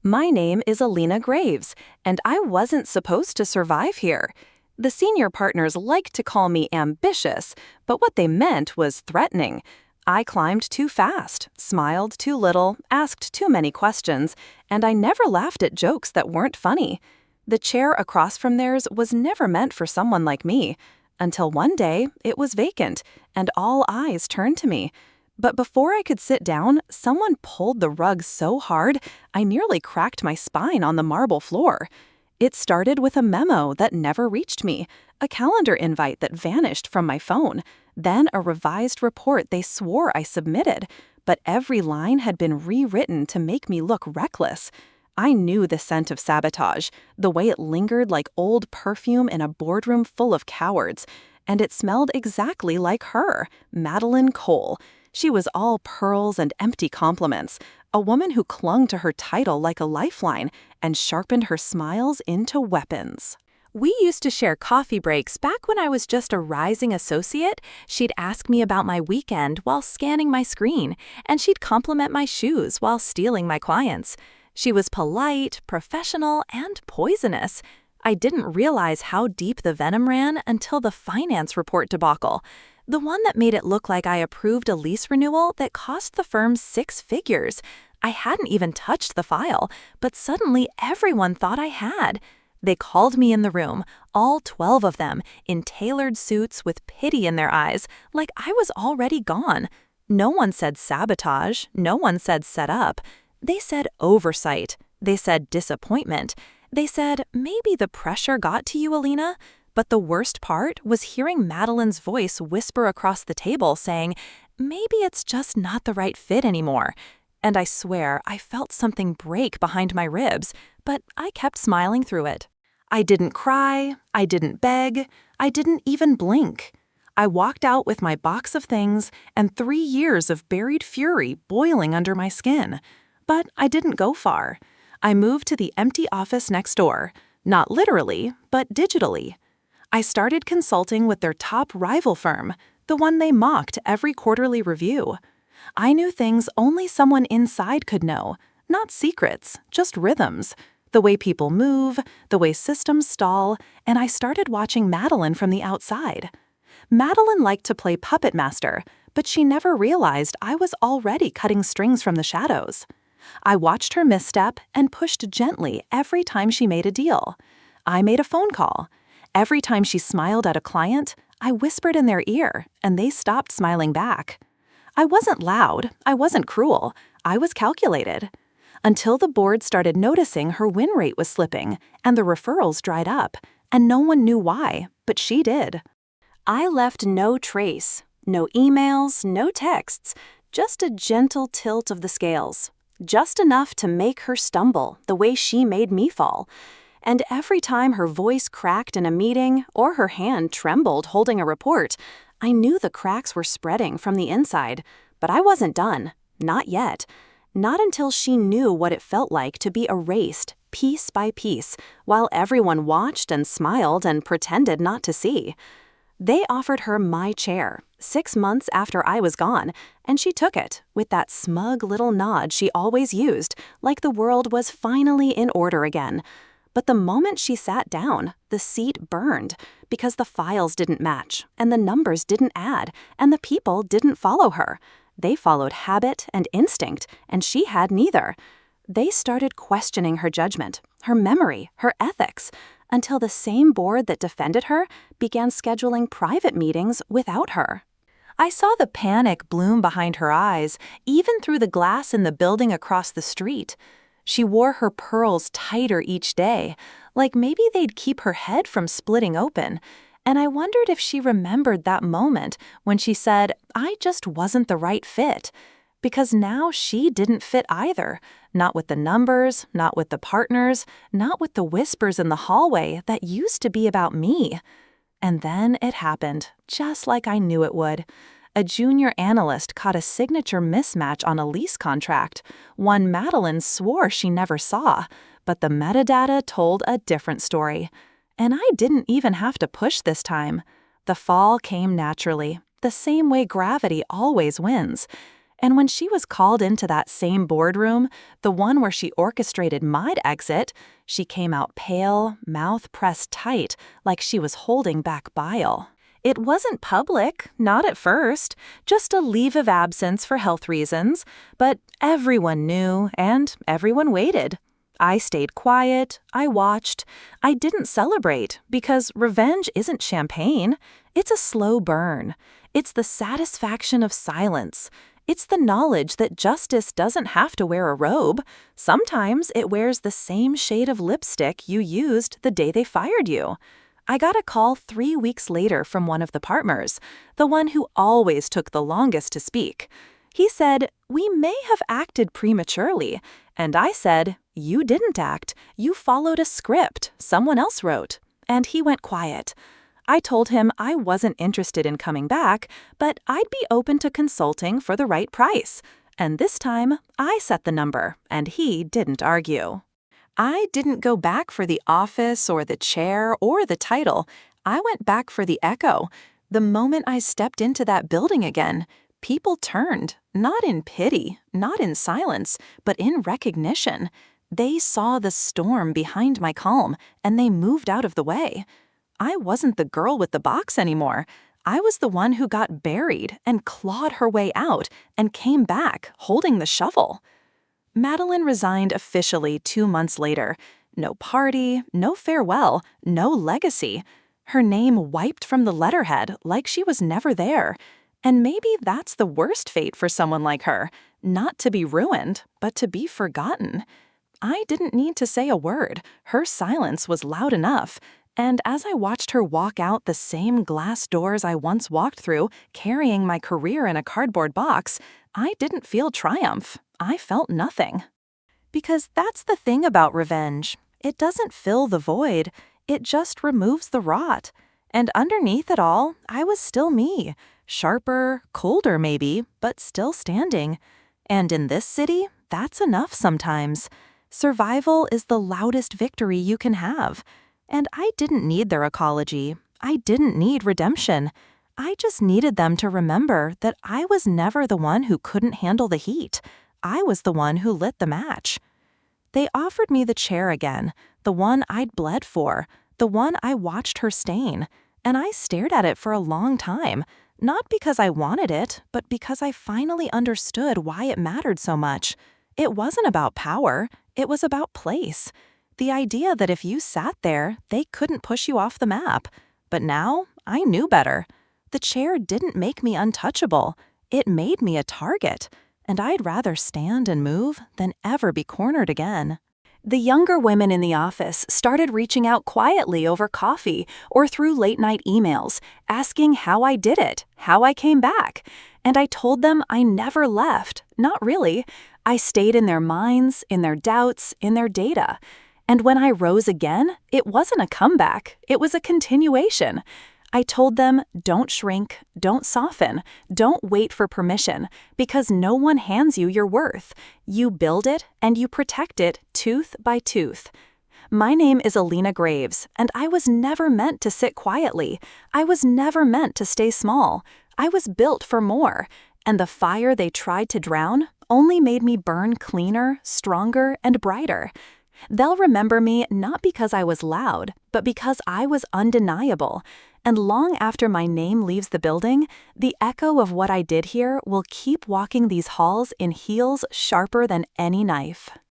My name is Alina Graves, and I wasn't supposed to survive here. The senior partners liked to call me ambitious, but what they meant was threatening. I climbed too fast, smiled too little, asked too many questions, and I never laughed at jokes that weren't funny. The chair across from theirs was never meant for someone like me, until one day it was vacant, and all eyes turned to me. But before I could sit down, someone pulled the rug so hard, I nearly cracked my spine on the marble floor. It started with a memo that never reached me, a calendar invite that vanished from my phone, then a revised report they swore I submitted, but every line had been rewritten to make me look reckless. I knew the scent of sabotage, the way it lingered like old perfume in a boardroom full of cowards, and it smelled exactly like her, Madeline Cole. She was all pearls and empty compliments, a woman who clung to her title like a lifeline and sharpened her smiles into weapons. We used to share coffee breaks back when I was just a rising associate. She'd ask me about my weekend while scanning my screen, and she'd compliment my shoes while stealing my clients. She was polite, professional, and poisonous. I didn't realize how deep the venom ran until the finance report debacle. The one that made it look like I approved a lease renewal that cost the firm 6 figures. I hadn't even touched the file, but suddenly everyone thought I had. They called me in the room, all 12 of them, in tailored suits with pity in their eyes, like I was already gone. No one said sabotage, no one said set up. They said oversight. They said disappointment. They said, maybe the pressure got to you, Alina. But the worst part was hearing Madeline's voice whisper across the table saying, maybe it's just not the right fit anymore. And I swear I felt something break behind my ribs, but I kept smiling through it. I didn't cry, I didn't beg, I didn't even blink. I walked out with my box of things and 3 years of buried fury boiling under my skin. But I didn't go far. I moved to the empty office next door, not literally, but digitally. I started consulting with their top rival firm, the one they mocked every quarterly review. I knew things only someone inside could know, not secrets, just rhythms, the way people move, the way systems stall, and I started watching Madeline from the outside. Madeline liked to play puppet master, but she never realized I was already cutting strings from the shadows. I watched her misstep and pushed gently every time she made a deal. I made a phone call. Every time she smiled at a client, I whispered in their ear, and they stopped smiling back. I wasn't loud, I wasn't cruel, I was calculated. Until the board started noticing her win rate was slipping, and the referrals dried up, and no one knew why, but she did. I left no trace, no emails, no texts, just a gentle tilt of the scales, just enough to make her stumble the way she made me fall. And every time her voice cracked in a meeting or her hand trembled holding a report, I knew the cracks were spreading from the inside. But I wasn't done. Not yet. Not until she knew what it felt like to be erased, piece by piece, while everyone watched and smiled and pretended not to see. They offered her my chair 6 months after I was gone, and she took it with that smug little nod she always used, like the world was finally in order again. But the moment she sat down, the seat burned because the files didn't match, and the numbers didn't add, and the people didn't follow her. They followed habit and instinct, and she had neither. They started questioning her judgment, her memory, her ethics, until the same board that defended her began scheduling private meetings without her. I saw the panic bloom behind her eyes, even through the glass in the building across the street. She wore her pearls tighter each day, like maybe they'd keep her head from splitting open. And I wondered if she remembered that moment when she said, I just wasn't the right fit. Because now she didn't fit either. Not with the numbers, not with the partners, not with the whispers in the hallway that used to be about me. And then it happened, just like I knew it would. A junior analyst caught a signature mismatch on a lease contract, one Madeline swore she never saw, but the metadata told a different story. And I didn't even have to push this time. The fall came naturally, the same way gravity always wins. And when she was called into that same boardroom, the one where she orchestrated my exit, she came out pale, mouth pressed tight, like she was holding back bile. It wasn't public, not at first, just a leave of absence for health reasons, but everyone knew and everyone waited. I stayed quiet, I watched, I didn't celebrate because revenge isn't champagne. It's a slow burn. It's the satisfaction of silence. It's the knowledge that justice doesn't have to wear a robe. Sometimes it wears the same shade of lipstick you used the day they fired you. I got a call 3 weeks later from one of the partners, the one who always took the longest to speak. He said, "We may have acted prematurely." And I said, "You didn't act. You followed a script someone else wrote." And he went quiet. I told him I wasn't interested in coming back, but I'd be open to consulting for the right price. And this time, I set the number, and he didn't argue. I didn't go back for the office or the chair or the title. I went back for the echo. The moment I stepped into that building again, people turned, not in pity, not in silence, but in recognition. They saw the storm behind my calm, and they moved out of the way. I wasn't the girl with the box anymore. I was the one who got buried and clawed her way out and came back holding the shovel. Madeline resigned officially 2 months later. No party, no farewell, no legacy. Her name wiped from the letterhead like she was never there. And maybe that's the worst fate for someone like her, not to be ruined, but to be forgotten. I didn't need to say a word. Her silence was loud enough. And as I watched her walk out the same glass doors I once walked through, carrying my career in a cardboard box, I didn't feel triumph. I felt nothing. Because that's the thing about revenge. It doesn't fill the void. It just removes the rot. And underneath it all, I was still me. Sharper, colder maybe, but still standing. And in this city, that's enough sometimes. Survival is the loudest victory you can have. And I didn't need their ecology. I didn't need redemption. I just needed them to remember that I was never the one who couldn't handle the heat. I was the one who lit the match. They offered me the chair again, the one I'd bled for, the one I watched her stain, and I stared at it for a long time, not because I wanted it, but because I finally understood why it mattered so much. It wasn't about power, it was about place. The idea that if you sat there, they couldn't push you off the map. But now, I knew better. The chair didn't make me untouchable, it made me a target. And I'd rather stand and move than ever be cornered again. The younger women in the office started reaching out quietly over coffee or through late-night emails, asking how I did it, how I came back. And I told them I never left. Not really. I stayed in their minds, in their doubts, in their data. And when I rose again, it wasn't a comeback. It was a continuation. I told them, don't shrink, don't soften, don't wait for permission, because no one hands you your worth. You build it and you protect it tooth by tooth. My name is Alina Grant, and I was never meant to sit quietly. I was never meant to stay small. I was built for more, and the fire they tried to drown only made me burn cleaner, stronger, and brighter. They'll remember me not because I was loud, but because I was undeniable. And long after my name leaves the building, the echo of what I did here will keep walking these halls in heels sharper than any knife.